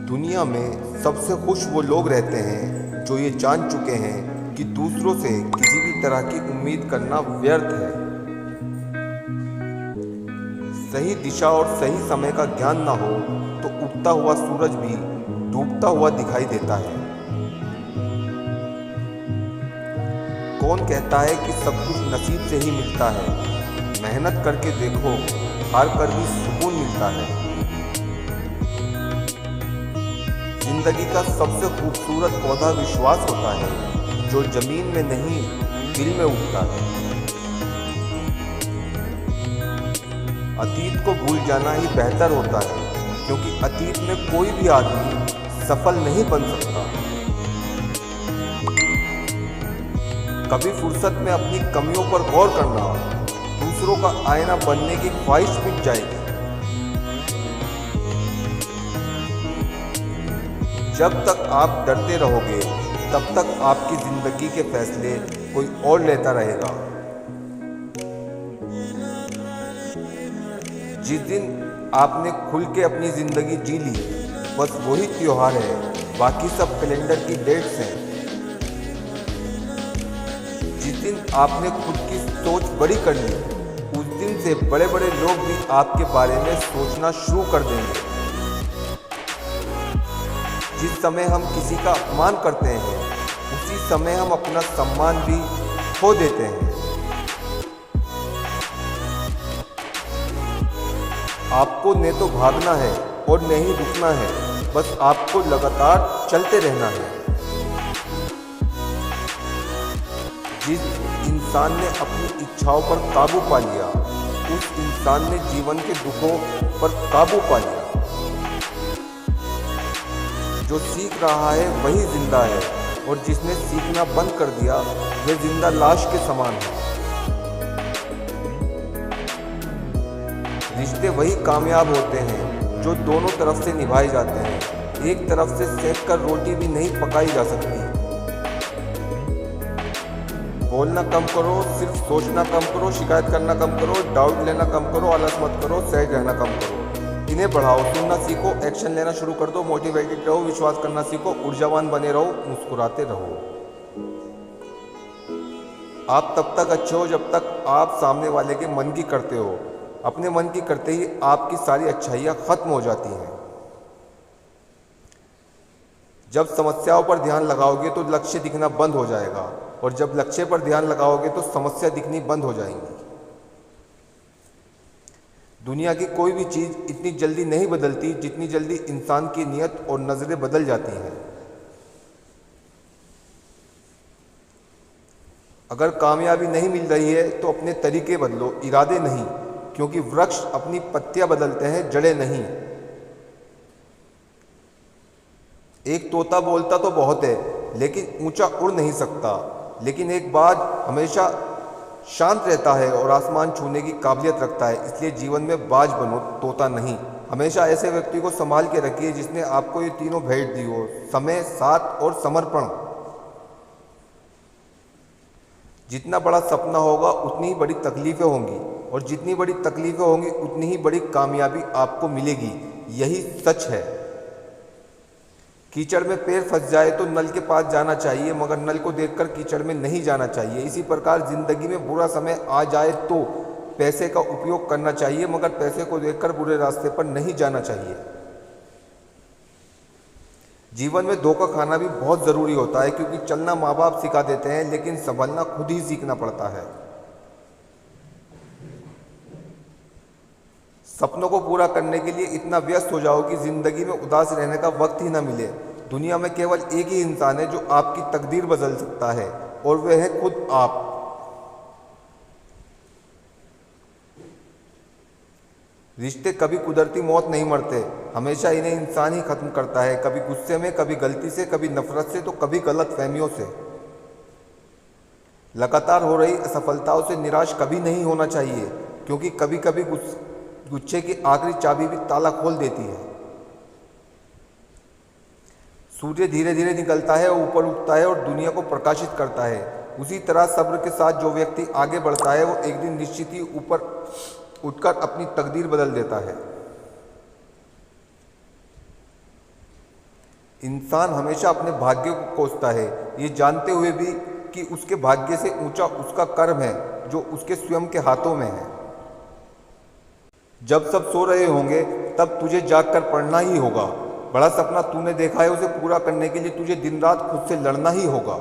दुनिया में सबसे खुश वो लोग रहते हैं जो ये जान चुके हैं कि दूसरों से किसी भी तरह की उम्मीद करना व्यर्थ है। सही दिशा और सही समय का ज्ञान ना हो तो उगता हुआ सूरज भी डूबता हुआ दिखाई देता है। कौन कहता है कि सब कुछ नसीब से ही मिलता है? मेहनत करके देखो, हार कर भी सुकून मिलता है। जिंदगी का सबसे खूबसूरत पौधा विश्वास होता है, जो जमीन में नहीं दिल में उगता है। अतीत को भूल जाना ही बेहतर होता है, क्योंकि अतीत में कोई भी आदमी सफल नहीं बन सकता। कभी फुर्सत में अपनी कमियों पर गौर करना, दूसरों का आईना बनने की ख्वाहिश मिट जाएगी। जब तक आप डरते रहोगे, तब तक आपकी जिंदगी के फैसले कोई और लेता रहेगा। जिस दिन आपने खुल के अपनी जिंदगी जी ली, बस वही त्योहार है, बाकी सब कैलेंडर की डेट्स हैं। जिस दिन आपने खुद की सोच बड़ी कर ली, उस दिन से बड़े बड़े लोग भी आपके बारे में सोचना शुरू कर देंगे। जिस समय हम किसी का अपमान करते हैं, उसी समय हम अपना सम्मान भी खो देते हैं। आपको न तो भागना है और न ही रुकना है, बस आपको लगातार चलते रहना है। जिस इंसान ने अपनी इच्छाओं पर काबू पा लिया, उस इंसान ने जीवन के दुखों पर काबू पा लिया। जो सीख रहा है वही जिंदा है, और जिसने सीखना बंद कर दिया वह जिंदा लाश के समान है। रिश्ते वही कामयाब होते हैं जो दोनों तरफ से निभाए जाते हैं। एक तरफ से सेक कर रोटी भी नहीं पकाई जा सकती। बोलना कम करो, सिर्फ सोचना कम करो, शिकायत करना कम करो, डाउट लेना कम करो, आलस मत करो, सहज रहना कम करो। इन्हें बढ़ाओ, सुनना सीखो, एक्शन लेना शुरू कर दो, मोटिवेटेड रहो, विश्वास करना सीखो, ऊर्जावान बने रहो, मुस्कुराते रहो। आप तब तक अच्छे हो जब तक आप सामने वाले के मन की करते हो। अपने मन की करते ही आपकी सारी अच्छाइयाँ खत्म हो जाती हैं। जब समस्याओं पर ध्यान लगाओगे तो लक्ष्य दिखना बंद हो जाएगा, और जब लक्ष्य पर ध्यान लगाओगे तो समस्या दिखनी बंद हो जाएंगी। दुनिया की कोई भी चीज़ इतनी जल्दी नहीं बदलती जितनी जल्दी इंसान की नीयत और नज़रें बदल जाती हैं। अगर कामयाबी नहीं मिल रही है तो अपने तरीके बदलो, इरादे नहीं, क्योंकि वृक्ष अपनी पत्तियां बदलते हैं, जड़ें नहीं। एक तोता बोलता तो बहुत है, लेकिन ऊंचा उड़ नहीं सकता। लेकिन एक बाज हमेशा शांत रहता है और आसमान छूने की काबिलियत रखता है। इसलिए जीवन में बाज बनो, तोता नहीं। हमेशा ऐसे व्यक्ति को संभाल के रखिए जिसने आपको ये तीनों भेंट दी हो: समय, साथ और समर्पण। जितना बड़ा सपना होगा उतनी ही बड़ी तकलीफें होंगी, और जितनी बड़ी तकलीफें होंगी उतनी ही बड़ी कामयाबी आपको मिलेगी। यही सच है। कीचड़ में पैर फंस जाए तो नल के पास जाना चाहिए, मगर नल को देखकर कीचड़ में नहीं जाना चाहिए। इसी प्रकार जिंदगी में बुरा समय आ जाए तो पैसे का उपयोग करना चाहिए, मगर पैसे को देखकर बुरे रास्ते पर नहीं जाना चाहिए। जीवन में धोखा खाना भी बहुत ज़रूरी होता है, क्योंकि चलना माँ बाप सिखा देते हैं, लेकिन संभलना खुद ही सीखना पड़ता है। सपनों को पूरा करने के लिए इतना व्यस्त हो जाओ कि जिंदगी में उदास रहने का वक्त ही ना मिले। दुनिया में केवल एक ही इंसान है जो आपकी तकदीर बदल सकता है, और वह है खुद आप। रिश्ते कभी कुदरती मौत नहीं मरते, हमेशा इन्हें इंसान ही खत्म करता है। कभी गुस्से में, कभी गलती से, कभी नफरत से, तो कभी गलत फहमियों से। लगातार हो रही असफलताओं से निराश कभी नहीं होना चाहिए, क्योंकि कभी कभी गुच्छे की आखिरी चाबी भी ताला खोल देती है। सूर्य धीरे धीरे निकलता है, ऊपर उठता है और दुनिया को प्रकाशित करता है। उसी तरह सब्र के साथ जो व्यक्ति आगे बढ़ता है, वो एक दिन निश्चित ही ऊपर उठकर अपनी तकदीर बदल देता है। इंसान हमेशा अपने भाग्य को कोसता है, ये जानते हुए भी कि उसके भाग्य से ऊंचा उसका कर्म है जो उसके स्वयं के हाथों में है। जब सब सो रहे होंगे तब तुझे जाग कर पढ़ना ही होगा। बड़ा सपना तूने देखा है, उसे पूरा करने के लिए तुझे दिन रात खुद से लड़ना ही होगा।